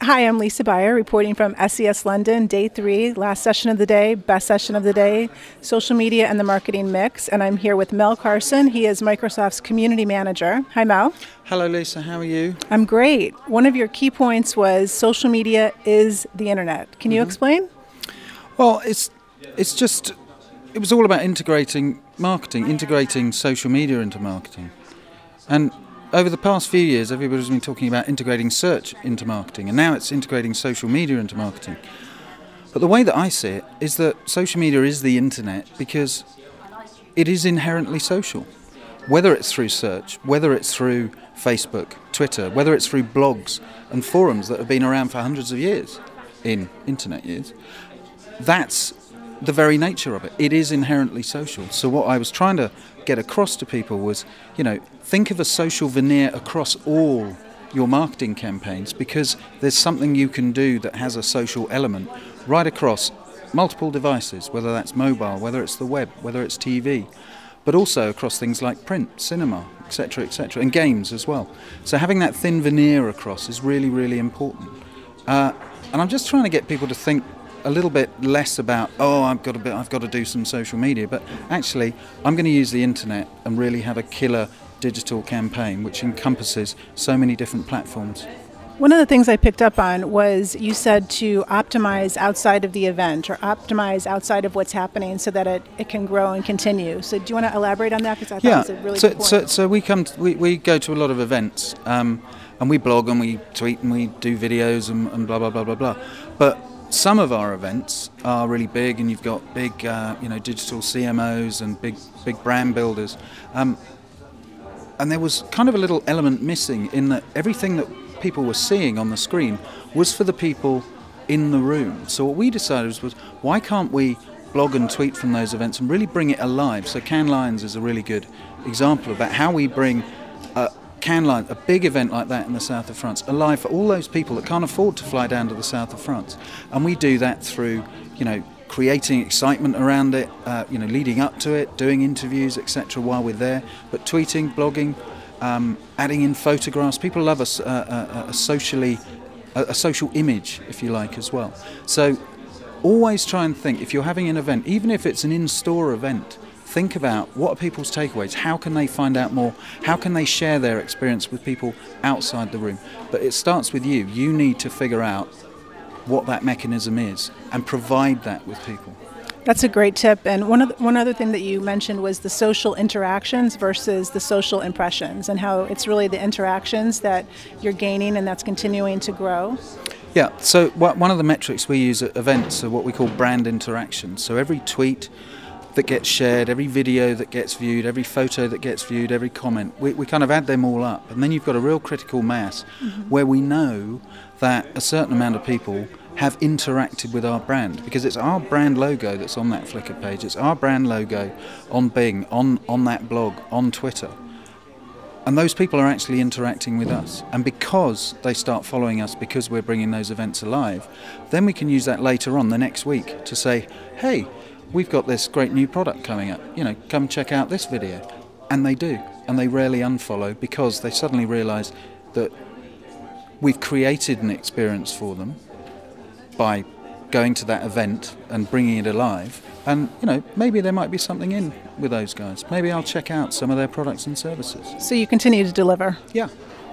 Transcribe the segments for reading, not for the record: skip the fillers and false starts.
Hi, I'm Lisa Beyer, reporting from SES London, day 3, last session of the day, best session of the day, social media and the marketing mix. And I'm here with Mel Carson. He is Microsoft's community manager. Hi, Mel. Hello, Lisa. How are you? I'm great. One of your key points was social media is the internet. Can you explain? Well, it was all about integrating marketing, integrating social media into marketing. And over the past few years, everybody's been talking about integrating search into marketing, and now it's integrating social media into marketing. But the way that I see it is that social media is the internet because it is inherently social. Whether it's through search, whether it's through Facebook, Twitter, whether it's through blogs and forums that have been around for hundreds of years, in internet years, that's the very nature of it. It is inherently social. So what I was trying to get across to people was, think of a social veneer across all your marketing campaigns, because there's something you can do that has a social element right across multiple devices, whether that's mobile, whether it's the web, whether it's TV, but also across things like print, cinema, etc., and games as well. So having that thin veneer across is really, really important. And I'm just trying to get people to think a little bit less about, I've got to do some social media, but actually I'm going to use the internet and really have a killer digital campaign which encompasses so many different platforms. One of the things I picked up on was you said to optimize outside of the event or optimize outside of what's happening so that it can grow and continue. So do you want to elaborate on that? Because I thought it was a really good point. So we go to a lot of events and we blog and we tweet and we do videos and blah, blah, blah, blah, blah. But some of our events are really big, and you've got big, digital CMOs and big brand builders. And there was kind of a little element missing in that everything that people were seeing on the screen was for the people in the room. So what we decided was why can't we blog and tweet from those events and really bring it alive? So Cannes Lions is a really good example of that, how we bring Cannes Lions, a big event like that in the south of France, alive for all those people that can't afford to fly down to the south of France. And we do that through, creating excitement around it, leading up to it, doing interviews, etc. while we're there, but tweeting, blogging, adding in photographs. People love a social image, if you like, as well. So always try and think, if you're having an event, even if it's an in-store event, think about what are people's takeaways, how can they find out more, how can they share their experience with people outside the room. But it starts with you. You need to figure out what that mechanism is and provide that with people. That's a great tip. And one other thing that you mentioned was the social interactions versus the social impressions, and how it's really the interactions that you're gaining and that's continuing to grow. Yeah, so one of the metrics we use at events are what we call brand interactions. So every tweet that gets shared, every video that gets viewed, every photo that gets viewed, every comment, we kind of add them all up, and then you've got a real critical mass where we know that a certain amount of people have interacted with our brand, because it's our brand logo that's on that Flickr page, it's our brand logo on Bing, on that blog, on Twitter. And those people are actually interacting with us. And because they start following us, because we're bringing those events alive, then we can use that later on the next week to say, hey, we've got this great new product coming up, come check out this video. And they do, and they rarely unfollow, because they suddenly realise that we've created an experience for them by going to that event and bringing it alive. And, maybe there might be something in with those guys. Maybe I'll check out some of their products and services. So you continue to deliver? Yeah.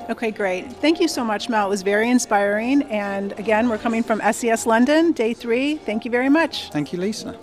Okay, great. Thank you so much, Mel. It was very inspiring. And again, we're coming from SES London, day 3. Thank you very much. Thank you, Lisa.